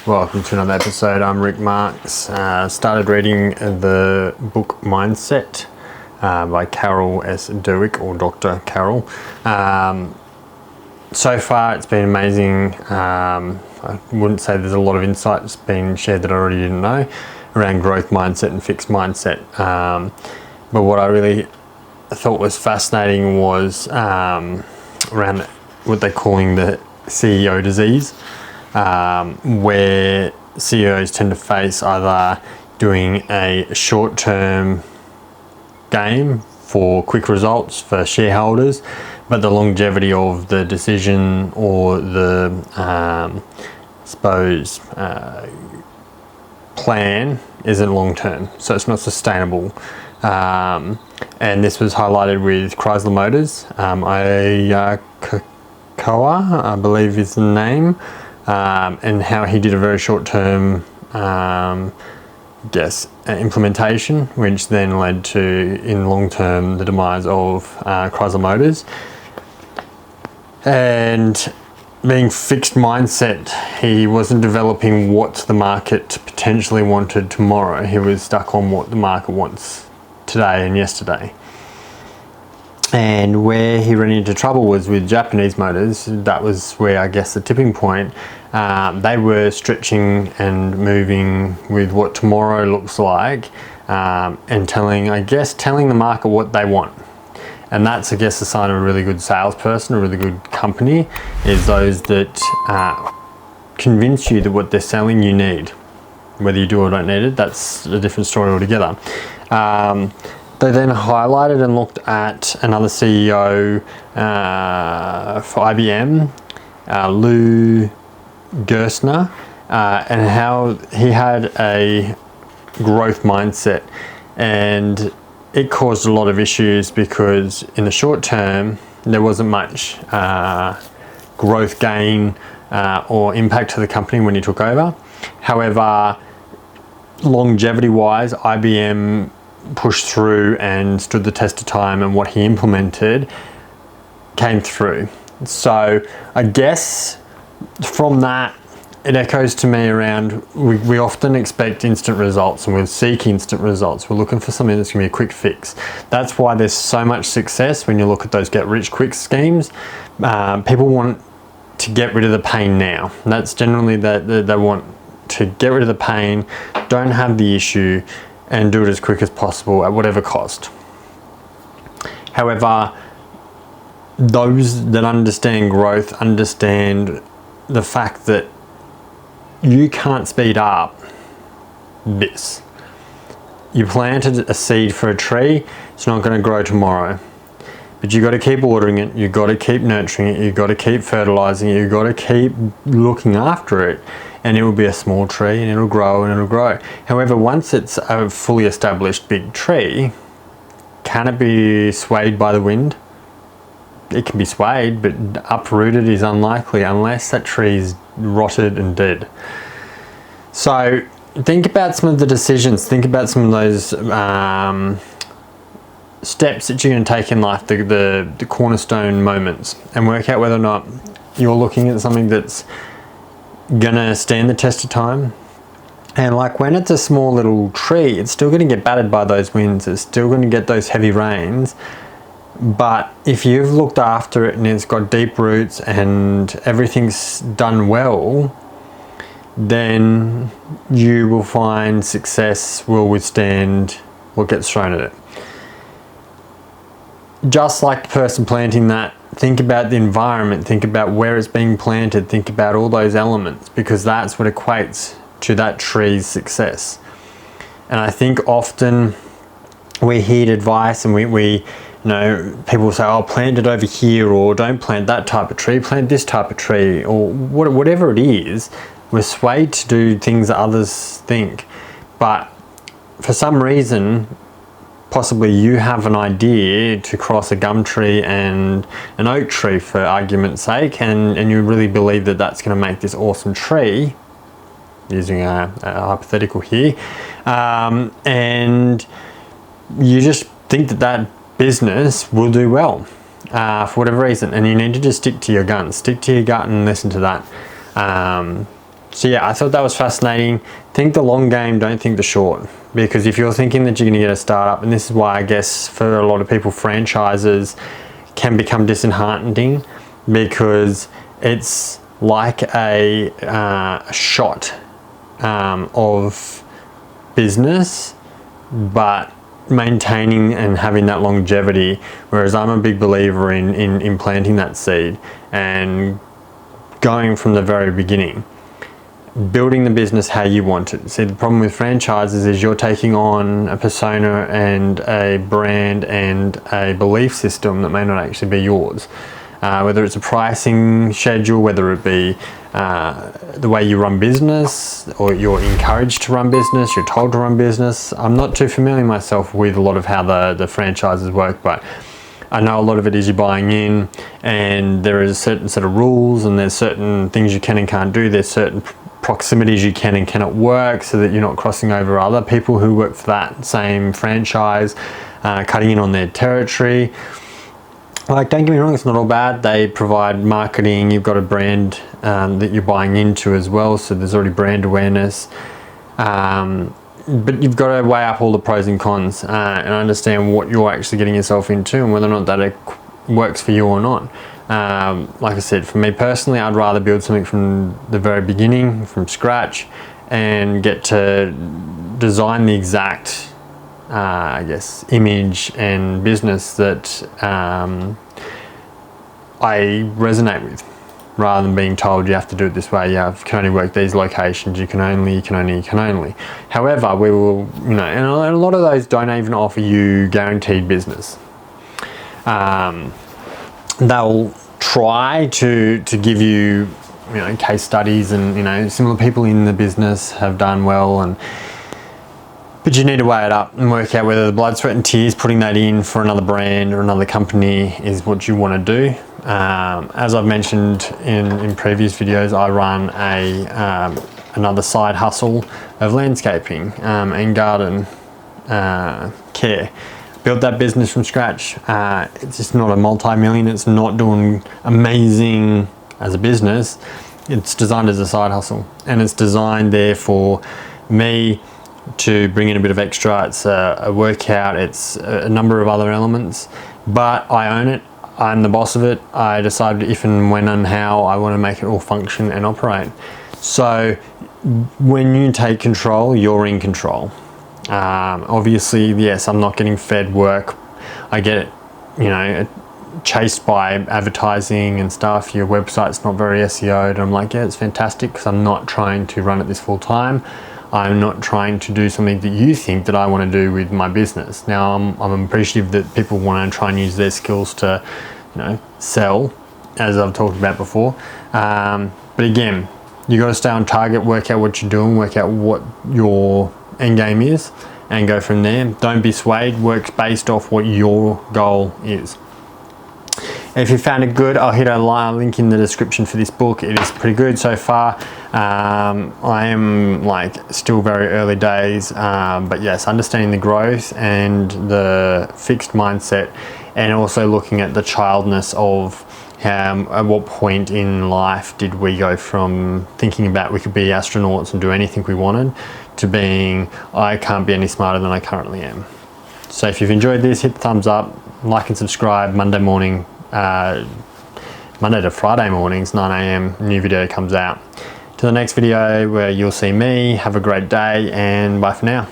Welcome to another episode. I'm Rick Marks. Started reading the book Mindset by Carol S. Derwick, or Dr. Carol. So far it's been amazing. I wouldn't say there's a lot of insights being shared that I already didn't know around growth mindset and fixed mindset. But what I really thought was fascinating was around what they're calling the CEO disease, where CEOs tend to face either doing a short-term game for quick results for shareholders, but the longevity of the decision or the plan isn't long-term, so it's not sustainable. And this was highlighted with Chrysler Motors. Koa, I believe is the name, and how he did a very short-term implementation, which then led to, in long-term, the demise of Chrysler Motors. And being fixed mindset, he wasn't developing what the market potentially wanted tomorrow. He was stuck on what the market wants today and yesterday. And where he ran into trouble was with Japanese motors. That was where, I guess, the tipping point. They were stretching and moving with what tomorrow looks like, and telling the market what they want. And that's, I guess, a sign of a really good salesperson, a really good company, is those that convince you that what they're selling you need. Whether you do or don't need it, that's a different story altogether. They then highlighted and looked at another CEO for IBM, Lou Gerstner, and how he had a growth mindset, and it caused a lot of issues because in the short term there wasn't much growth gain or impact to the company when he took over. However, longevity wise, IBM pushed through and stood the test of time, and what he implemented came through. So I guess from that, it echoes to me around, we often expect instant results, and we seek instant results. We're looking for something that's going to be a quick fix. That's why there's so much success when you look at those get rich quick schemes. People want to get rid of the pain now. That's generally that they want to get rid of the pain, don't have the issue, and do it as quick as possible at whatever cost. However, those that understand growth understand the fact that you can't speed up this. You planted a seed for a tree, it's not going to grow tomorrow. But you got to keep watering it, you got to keep nurturing it, you got to keep fertilizing it, you got to keep looking after it, and it will be a small tree, and it'll grow and it'll grow. However, once it's a fully established big tree, can it be swayed by the wind? It can be swayed, but uprooted is unlikely unless that tree is rotted and dead. So think about some of the decisions, think about some of those steps that you're going to take in life, the cornerstone moments, and work out whether or not you're looking at something that's gonna stand the test of time. And like when it's a small little tree, it's still going to get battered by those winds, it's still going to get those heavy rains. But if you've looked after it and it's got deep roots and everything's done well, then you will find success will withstand what gets thrown at it. Just like the person planting that, think about the environment, think about where it's being planted, think about all those elements, because that's what equates to that tree's success. And I think often we heed advice, and we people say, oh, plant it over here, or don't plant that type of tree, plant this type of tree, or whatever it is. We're swayed to do things that others think. But for some reason, possibly you have an idea to cross a gum tree and an oak tree, for argument's sake, and you really believe that that's going to make this awesome tree, using a hypothetical here, and you just think that business will do well for whatever reason, and you need to just stick to your guns, stick to your gut and listen to that. So yeah, I thought that was fascinating. Think the long game, don't think the short. Because if you're thinking that you're going to get a startup, and this is why I guess for a lot of people franchises can become disheartening, because it's like a shot of business, but maintaining and having that longevity. Whereas I'm a big believer in planting that seed and going from the very beginning, building the business how you want it. See, the problem with franchises is you're taking on a persona and a brand and a belief system that may not actually be yours. Whether it's a pricing schedule, whether it be the way you run business, or you're encouraged to run business, you're told to run business. I'm not too familiar myself with a lot of how the franchises work, but I know a lot of it is you're buying in, and there is a certain set of rules, and there's certain things you can and can't do. There's certain proximities you can and cannot work, so that you're not crossing over other people who work for that same franchise, cutting in on their territory. Like, don't get me wrong, it's not all bad. They provide marketing. You've got a brand that you're buying into as well, so there's already brand awareness. But you've got to weigh up all the pros and cons and understand what you're actually getting yourself into and whether or not that it works for you or not. Like I said, for me personally, I'd rather build something from the very beginning, from scratch, and get to design the exact I guess, image and business that I resonate with, rather than being told you have to do it this way, you can only work these locations, you can only. However, we will, and a lot of those don't even offer you guaranteed business. They'll try to give you, case studies, and similar people in the business have done well, but you need to weigh it up and work out whether the blood, sweat and tears putting that in for another brand or another company is what you want to do. As I've mentioned in previous videos, I run another side hustle of landscaping and garden care. Built that business from scratch. It's just not a multi-million. It's not doing amazing as a business. It's designed as a side hustle, and it's designed there for me to bring in a bit of extra. It's a workout, it's a number of other elements, but I own it. I'm the boss of it. I decide if and when and how I want to make it all function and operate. So when you take control, you're in control. Obviously, yes, I'm not getting fed work. I get chased by advertising and stuff. Your website's not very SEO'd. I'm like, yeah, it's fantastic, because I'm not trying to run it this full time. I'm not trying to do something that you think that I want to do with my business. Now, I'm appreciative that people want to try and use their skills to, sell, as I've talked about before. But again, you got to stay on target, work out what you're doing, work out what your end game is, and go from there. Don't be swayed. Work based off what your goal is. If you found it good, I'll hit a link in the description for this book. It is pretty good so far. I am still very early days, but yes, understanding the growth and the fixed mindset, and also looking at the childness of at what point in life did we go from thinking about we could be astronauts and do anything we wanted to being, I can't be any smarter than I currently am. So if you've enjoyed this, hit the thumbs up, like and subscribe. Monday to Friday mornings, 9 AM, new video comes out. To the next video where you'll see me. Have a great day, and bye for now.